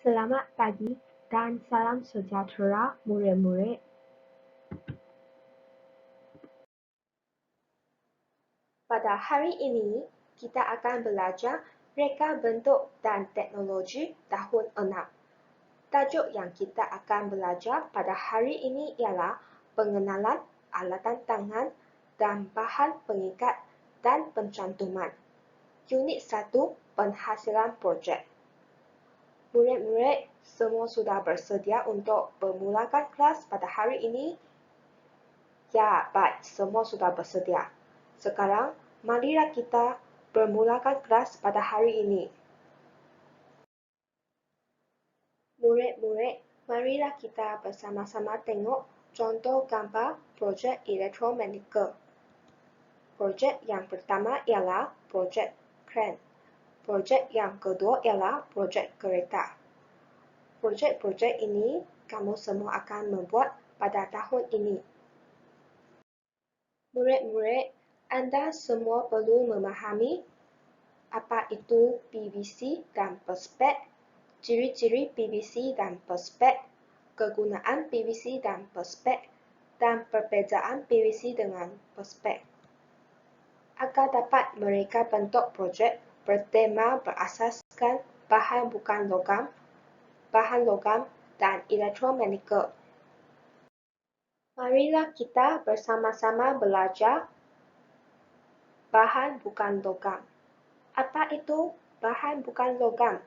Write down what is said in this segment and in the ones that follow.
Selamat pagi dan salam sejahtera murid-murid. Pada hari ini, kita akan belajar reka bentuk dan teknologi tahun 6. Tajuk yang kita akan belajar pada hari ini ialah pengenalan alatan tangan dan bahan pengikat dan pencantuman. Unit 1, penghasilan projek. Murid-murid semua sudah bersedia untuk bermulakan kelas pada hari ini? Ya, baik, semua sudah bersedia. Sekarang, marilah kita bermulakan kelas pada hari ini. Murid-murid, marilah kita bersama-sama tengok contoh gambar projek elektromekanikal. Projek yang pertama ialah projek kren. Projek yang kedua ialah projek kereta. Projek-projek ini kamu semua akan membuat pada tahun ini. Murid-murid, Anda semua perlu memahami apa itu PVC dan perspek, ciri-ciri PVC dan perspek, kegunaan PVC dan perspek, dan perbezaan PVC dengan perspek. Agar dapat mereka bentuk projek bertema berasaskan bahan bukan logam, bahan logam, dan elektromekanikal. Marilah kita bersama-sama belajar bahan bukan logam. Apa itu bahan bukan logam?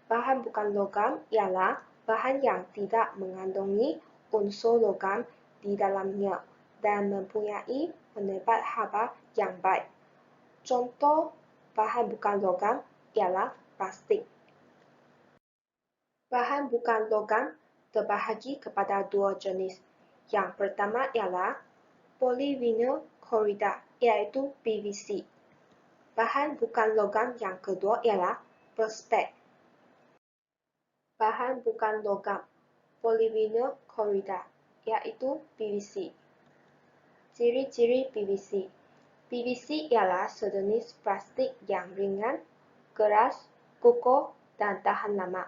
Bahan bukan logam ialah bahan yang tidak mengandungi unsur logam di dalamnya dan mempunyai penebat haba yang baik. Contoh bahan bukan logam ialah plastik. Bahan bukan logam terbahagi kepada dua jenis. Yang pertama ialah polyvinyl chloride, iaitu PVC. Bahan bukan logam yang kedua ialah perspek. Bahan bukan logam polyvinyl chloride, iaitu PVC. Ciri-ciri PVC. PVC ialah sejenis plastik yang ringan, keras, kukuh, dan tahan lama.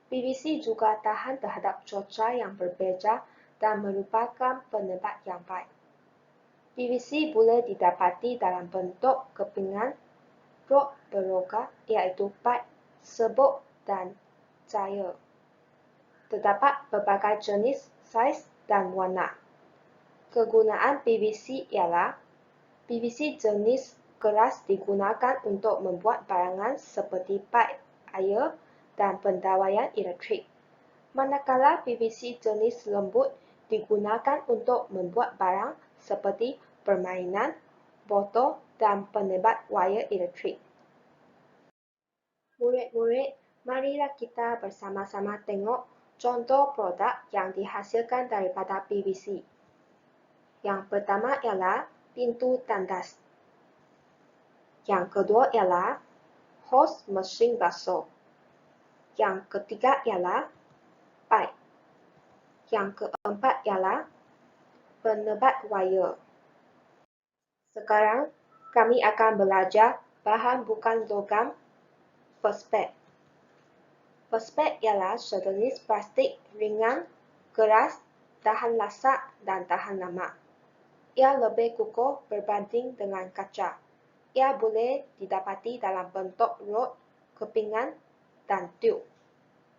PVC juga tahan terhadap cuaca yang berbeza dan merupakan penebat yang baik. PVC boleh didapati dalam bentuk kepingan, rod berroga iaitu pipe, serbuk, dan cair. Terdapat berbagai jenis, saiz, dan warna. Kegunaan PVC ialah PVC jenis keras digunakan untuk membuat barangan seperti pipe air dan pendawaian elektrik. Manakala PVC jenis lembut digunakan untuk membuat barang seperti permainan, botol, dan penebat wayar elektrik. Murid-murid, marilah kita bersama-sama tengok contoh produk yang dihasilkan daripada PVC. Yang pertama ialah pintu tandas. Yang kedua ialah hos mesin basuh. Yang ketiga ialah pipe. Yang keempat ialah penebat wayar. Sekarang, kami akan belajar bahan bukan logam perspek. Perspek ialah sejenis plastik ringan, keras, tahan lasak, dan tahan lama. Ia lebih kukuh berbanding dengan kaca. Ia boleh didapati dalam bentuk rod, kepingan, dan tube.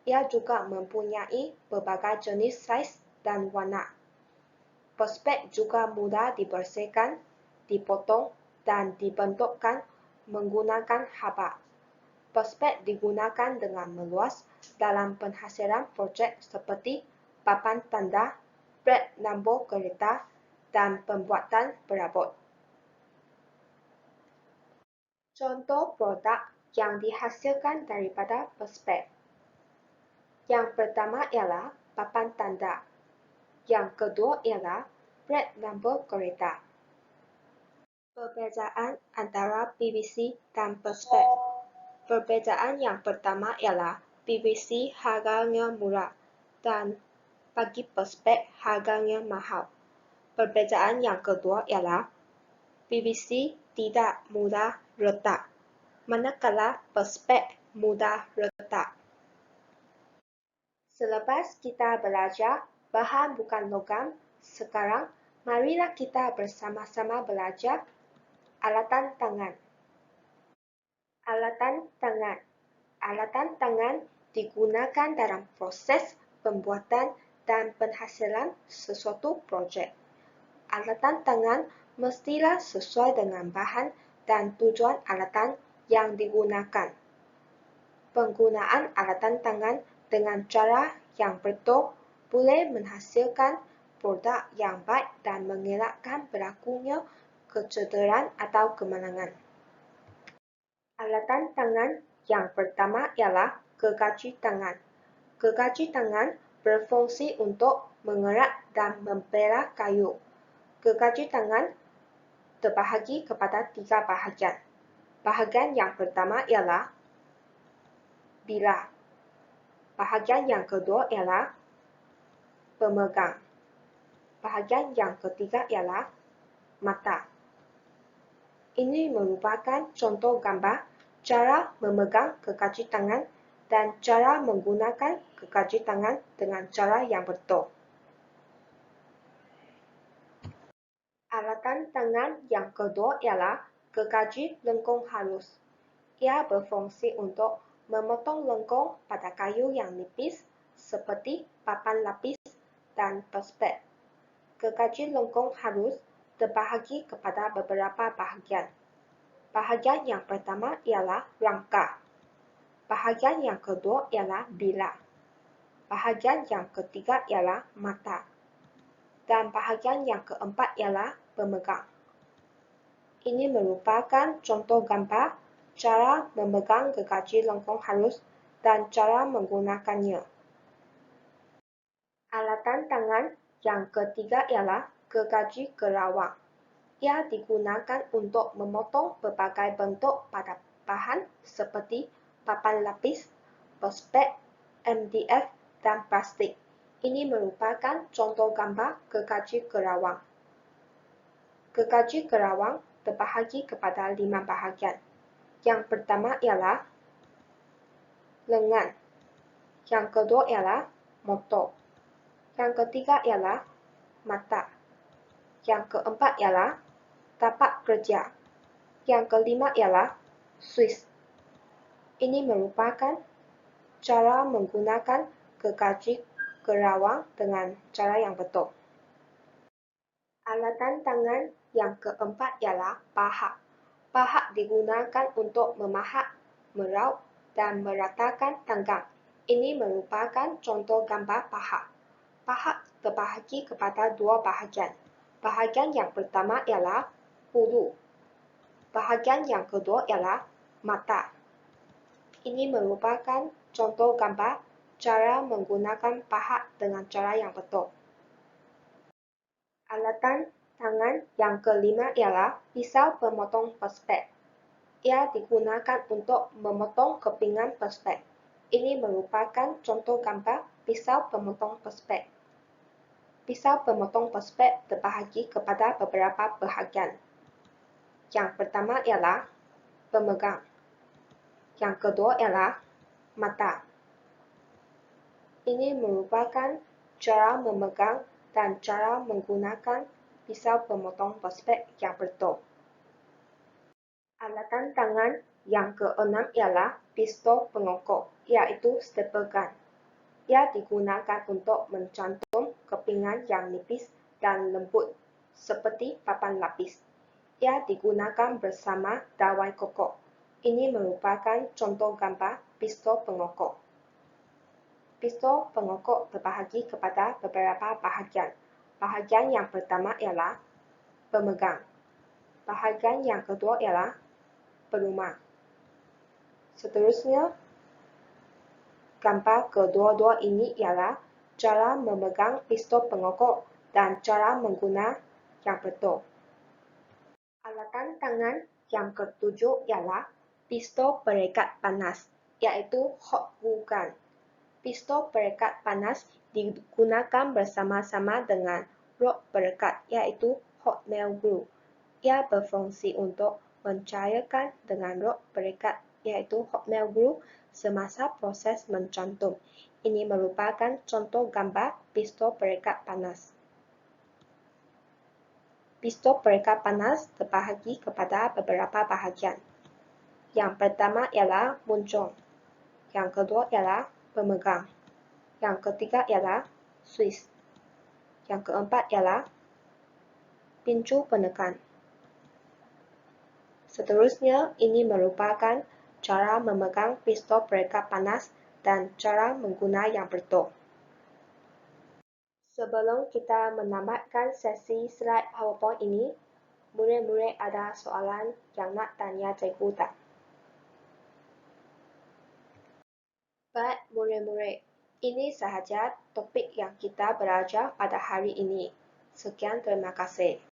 Ia juga mempunyai berbagai jenis saiz dan warna. Perspek juga mudah dibersihkan, dipotong, dan dibentukkan menggunakan haba. Perspek digunakan dengan meluas dalam penghasilan projek seperti papan tanda, plat nombor kereta, dan pembuatan perabot. Contoh produk yang dihasilkan daripada perspek. Yang pertama ialah papan tanda. Yang kedua ialah plat nombor kereta. Perbezaan antara PVC dan perspek. Perbezaan yang pertama ialah PVC harganya murah dan bagi perspek harganya mahal. Perbezaan yang kedua ialah PVC tidak mudah retak, manakala perspek mudah retak. Selepas kita belajar bahan bukan logam, sekarang marilah kita bersama-sama belajar alatan tangan. Alatan tangan. Alatan tangan digunakan dalam proses pembuatan dan penghasilan sesuatu projek. Alatan tangan mestilah sesuai dengan bahan dan tujuan alatan yang digunakan. Penggunaan alatan tangan dengan cara yang betul boleh menghasilkan produk yang baik dan mengelakkan berlakunya kecederaan atau kemenangan. Alatan tangan yang pertama ialah gergaji tangan. Gergaji tangan berfungsi untuk mengerat dan membelah kayu. Gergaji tangan terbahagi kepada 3 bahagian. Bahagian yang pertama ialah bilah. Bahagian yang kedua ialah pemegang. Bahagian yang ketiga ialah mata. Ini merupakan contoh gambar cara memegang gergaji tangan dan cara menggunakan gergaji tangan dengan cara yang betul. Alatan tangan yang kedua ialah gergaji lengkung halus. Ia berfungsi untuk memotong lengkung pada kayu yang nipis seperti papan lapis dan perspex. Gergaji lengkung halus terbahagi kepada beberapa bahagian. Bahagian yang pertama ialah rangka. Bahagian yang kedua ialah bilah. Bahagian yang ketiga ialah mata. Dan bahagian yang keempat ialah pemegang. Ini merupakan contoh gambar cara memegang gergaji lengkung halus dan cara menggunakannya. Alatan tangan yang ketiga ialah gergaji kerawang. Ia digunakan untuk memotong berbagai bentuk pada bahan seperti papan lapis, perspex, MDF, dan plastik. Ini merupakan contoh gambar gergaji kerawang. Gergaji kerawang terbahagi kepada 5 bahagian. Yang pertama ialah lengan. Yang kedua ialah motor. Yang ketiga ialah mata. Yang keempat ialah tapak kerja. Yang kelima ialah Swiss. Ini merupakan cara menggunakan gergaji kerawang dengan cara yang betul. Alatan tangan yang keempat ialah pahat. Pahat digunakan untuk memahat, meraup, dan meratakan tanggang. Ini merupakan contoh gambar pahat. Pahat terbahagi kepada 2 bahagian. Bahagian yang pertama ialah hulu. Bahagian yang kedua ialah mata. Ini merupakan contoh gambar cara menggunakan pahat dengan cara yang betul. Alatan tangan yang kelima ialah pisau pemotong perspex. Ia digunakan untuk memotong kepingan perspex. Ini merupakan contoh gambar pisau pemotong perspex. Pisau pemotong perspex terbahagi kepada beberapa bahagian. Yang pertama ialah pemegang. Yang kedua ialah mata. Ini merupakan cara memegang dan cara menggunakan pisau pemotong perspex yang betul. Alatan tangan yang keenam ialah pistol pengokok, iaitu staple gun. Ia digunakan untuk mencantum kepingan yang nipis dan lembut, seperti papan lapis. Ia digunakan bersama dawai kokok. Ini merupakan contoh gambar pistol pengokok. Pistol pengokok terbahagi kepada beberapa bahagian. Bahagian yang pertama ialah pemegang. Bahagian yang kedua ialah pelumah. Seterusnya, gambar kedua-dua ini ialah cara memegang pistol pengokok dan cara menggunakan yang betul. Alatan tangan yang ketujuh ialah pistol perekat panas, iaitu hot glue gun. Pistol perekat panas digunakan bersama-sama dengan rod perekat, iaitu hot nail glue. Ia berfungsi untuk mencairkan dengan rod perekat yaitu Hotmail Group semasa proses mencantum. Ini merupakan contoh gambar pistol perekat panas. Pistol perekat panas terbahagi kepada beberapa bahagian. Yang pertama ialah muncung. Yang kedua ialah pemegang. Yang ketiga ialah Swiss. Yang keempat ialah pincu penekan. Seterusnya, ini merupakan cara memegang pistol perekat panas dan cara mengguna yang betul. Sebelum kita menamatkan sesi slide PowerPoint ini, murid-murid ada soalan yang nak tanya cikgu tak? Baik murid-murid, ini sahaja topik yang kita belajar pada hari ini. Sekian, terima kasih.